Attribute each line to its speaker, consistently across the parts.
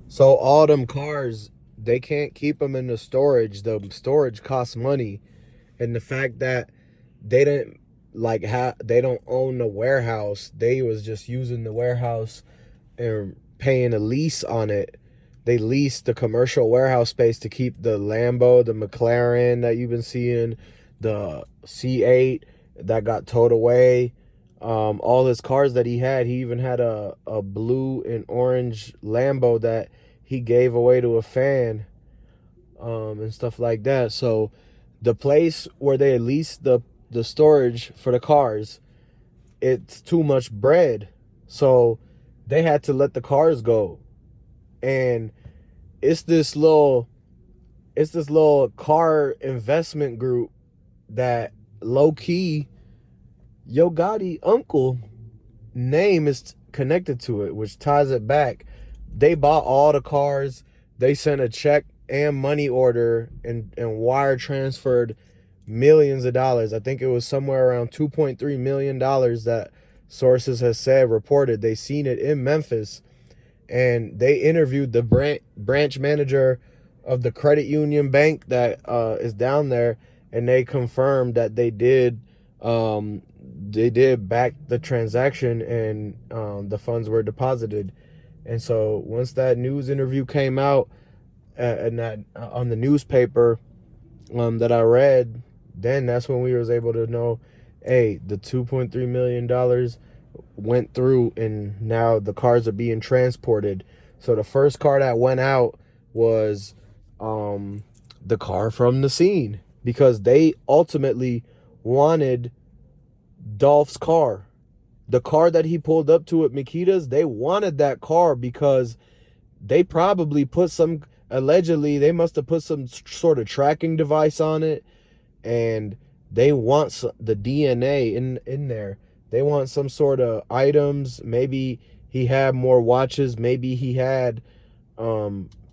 Speaker 1: So all them cars, they can't keep them in the storage. The storage costs money, and the fact that they didn't they don't own the warehouse. They was just using the warehouse and paying a lease on it. They leased the commercial warehouse space to keep the Lambo, the McLaren that you've been seeing, the C8 that got towed away. All his cars that he had. He even had a blue and orange Lambo that he gave away to a fan, and stuff like that. So the place where they leased the storage for the cars, it's too much bread. So they had to let the cars go. And it's this little car investment group that low key Yo Gotti uncle name is connected to it, which ties it back. They bought all the cars. They sent a check and money order and wire transferred millions of dollars. I think it was somewhere around $2.3 million that sources has said reported. They seen it in Memphis, and they interviewed the branch manager of the credit union bank that is down there, and they confirmed that they did back the transaction, and the funds were deposited. And so once that news interview came out, and that on the newspaper that I read, then that's when we was able to know, hey, the $2.3 million went through, and now the cars are being transported. So the first car that went out was the car from the scene, because they ultimately wanted Dolph's car. The car that he pulled up to at Makita's, they wanted that car because they probably put some, allegedly, they must have put some sort of tracking device on it, and they want the DNA in there. They want some sort of items. Maybe he had more watches. Maybe he had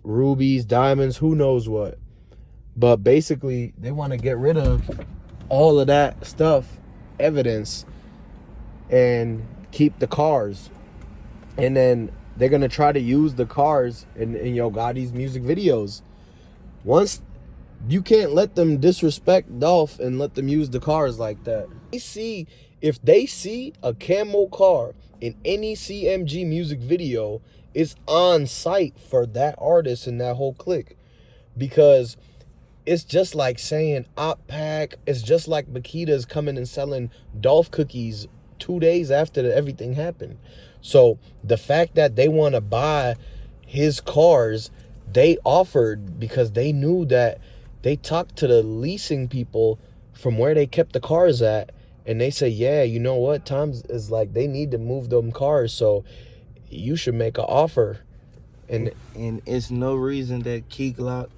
Speaker 1: rubies, diamonds, who knows what. But basically, they want to get rid of all of that stuff, evidence, and keep the cars. And then they're going to try to use the cars in Yo Gotti's music videos. Once, you can't let them disrespect Dolph and let them use the cars like that. If they see a camo car in any CMG music video, it's on site for that artist and that whole clique. Because it's just like saying Op Pack. It's just like Makita's coming and selling Dolph cookies 2 days after everything happened. So the fact that they want to buy his cars, they offered because they knew that they talked to the leasing people from where they kept the cars at, and they say, yeah, you know what, times is like they need to move them cars, so you should make an offer.
Speaker 2: And it's no reason that Key Glock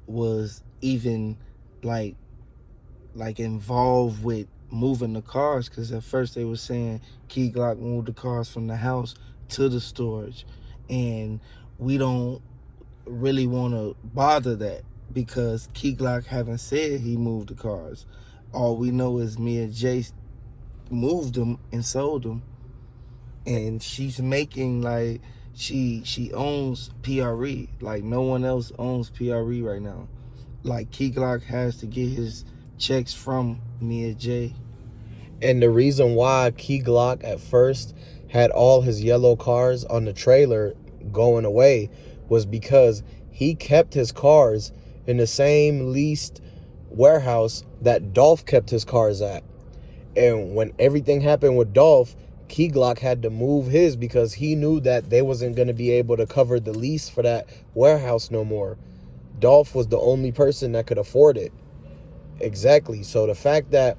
Speaker 2: was even like involved with moving the cars, because at first they were saying Key Glock moved the cars from the house to the storage, and we don't really want to bother that because Key Glock haven't said he moved the cars. All we know is me and Jaye moved them and sold them, and she's making like she owns PRE. Like no one else owns PRE right now. Like Key Glock has to get his checks from me and Jaye.
Speaker 1: And the reason why Key Glock at first had all his yellow cars on the trailer going away was because he kept his cars in the same leased warehouse that Dolph kept his cars at. And when everything happened with Dolph, Key Glock had to move his because he knew that they wasn't going to be able to cover the lease for that warehouse no more. Dolph was the only person that could afford it. Exactly. So the fact that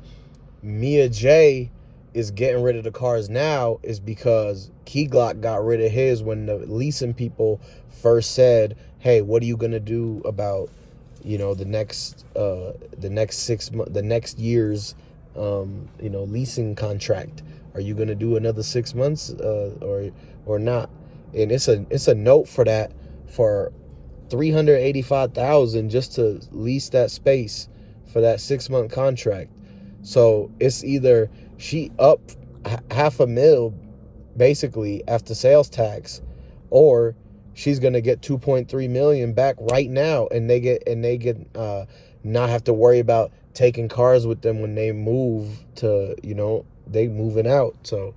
Speaker 1: Mia J is getting rid of the cars now is because Key Glock got rid of his when the leasing people first said, hey, what are you going to do about, the next 6 months, the next year's, leasing contract? Are you going to do another 6 months or not? And it's a note for that for $385,000 just to lease that space for that 6-month contract. So it's either she up $500,000 basically after sales tax, or she's gonna get 2.3 million back right now, and they get not have to worry about taking cars with them when they move to, they moving out. So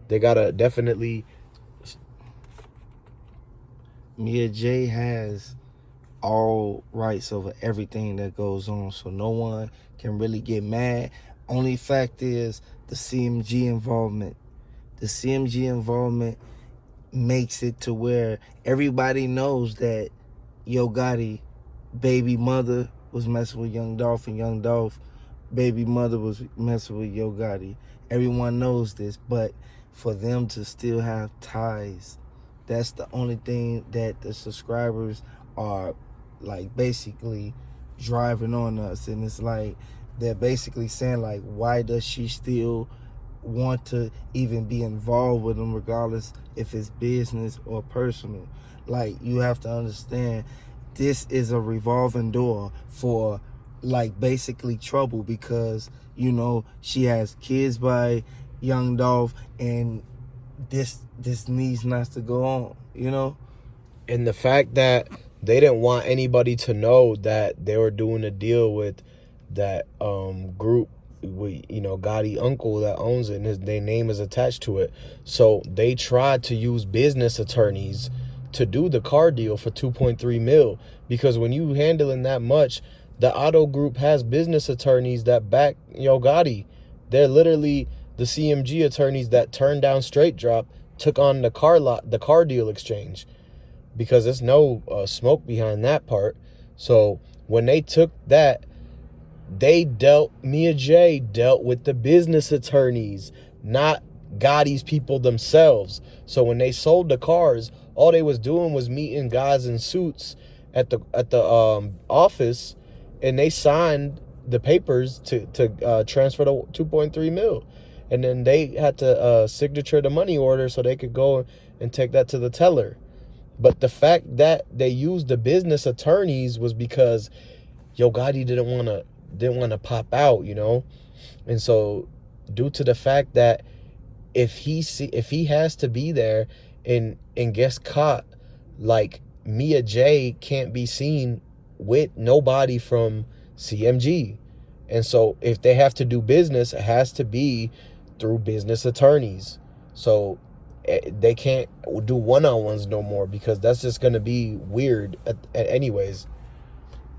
Speaker 1: they gotta definitely.
Speaker 2: Mia Jaye has all rights over everything that goes on, so no one can really get mad. Only fact is the CMG involvement. The CMG involvement makes it to where everybody knows that Yo Gotti baby mother was messing with Young Dolph, and Young Dolph baby mother was messing with Yo Gotti. Everyone knows this, but for them to still have ties, that's the only thing that the subscribers are like basically driving on us. And it's like they're basically saying, like, why does she still want to even be involved with them, regardless if it's business or personal? Like, you have to understand, this is a revolving door for like basically trouble, because she has kids by Young Dolph, and this needs not to go on.
Speaker 1: And the fact that they didn't want anybody to know that they were doing a deal with that group with Gotti uncle that owns it, and their name is attached to it. So they tried to use business attorneys to do the car deal for 2.3 mil, because when you handling that much, the auto group has business attorneys that back Yo Gotti. They're literally the CMG attorneys that turned down Straight Drop, took on the car deal exchange, because there's no smoke behind that part. So when they took that, Mia Jaye dealt with the business attorneys, not Gotti's people themselves. So when they sold the cars, all they was doing was meeting guys in suits at the office, and they signed the papers to transfer the 2.3 mil, and then they had to signature the money order so they could go and take that to the teller. But the fact that they used the business attorneys was because Yo Gotti didn't want to pop out, and so due to the fact that if he has to be there and gets caught, like, Mia Jaye can't be seen with nobody from CMG, and so if they have to do business, it has to be through business attorneys. So they can't do one-on-ones no more, because that's just gonna be weird anyways.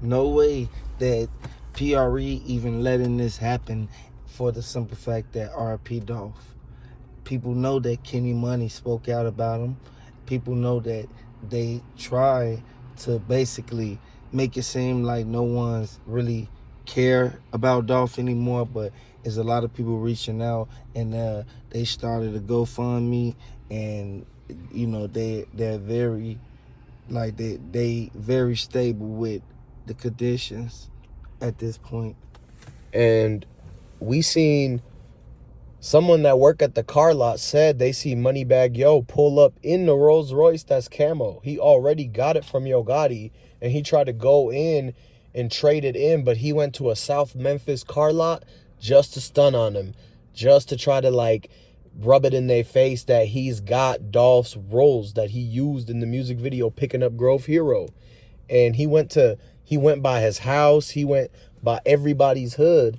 Speaker 2: No way that PRE even letting this happen, for the simple fact that RP Dolph. People know that Kenny Money spoke out about him. People know that they try to basically make it seem like no one's really care about Dolph anymore, but there's a lot of people reaching out, and they started a GoFundMe, and they're very, like, they very stable with the conditions at this point.
Speaker 1: And we seen someone that worked at the car lot said they see Moneybag Yo pull up in the Rolls Royce that's camo. He already got it from Yo Gotti, and he tried to go in and trade it in, but he went to a South Memphis car lot just to stun on him, just to try to, like, rub it in their face that he's got Dolph's Rolls that he used in the music video Picking Up Grove Hero. And he went by his house, he went by everybody's hood,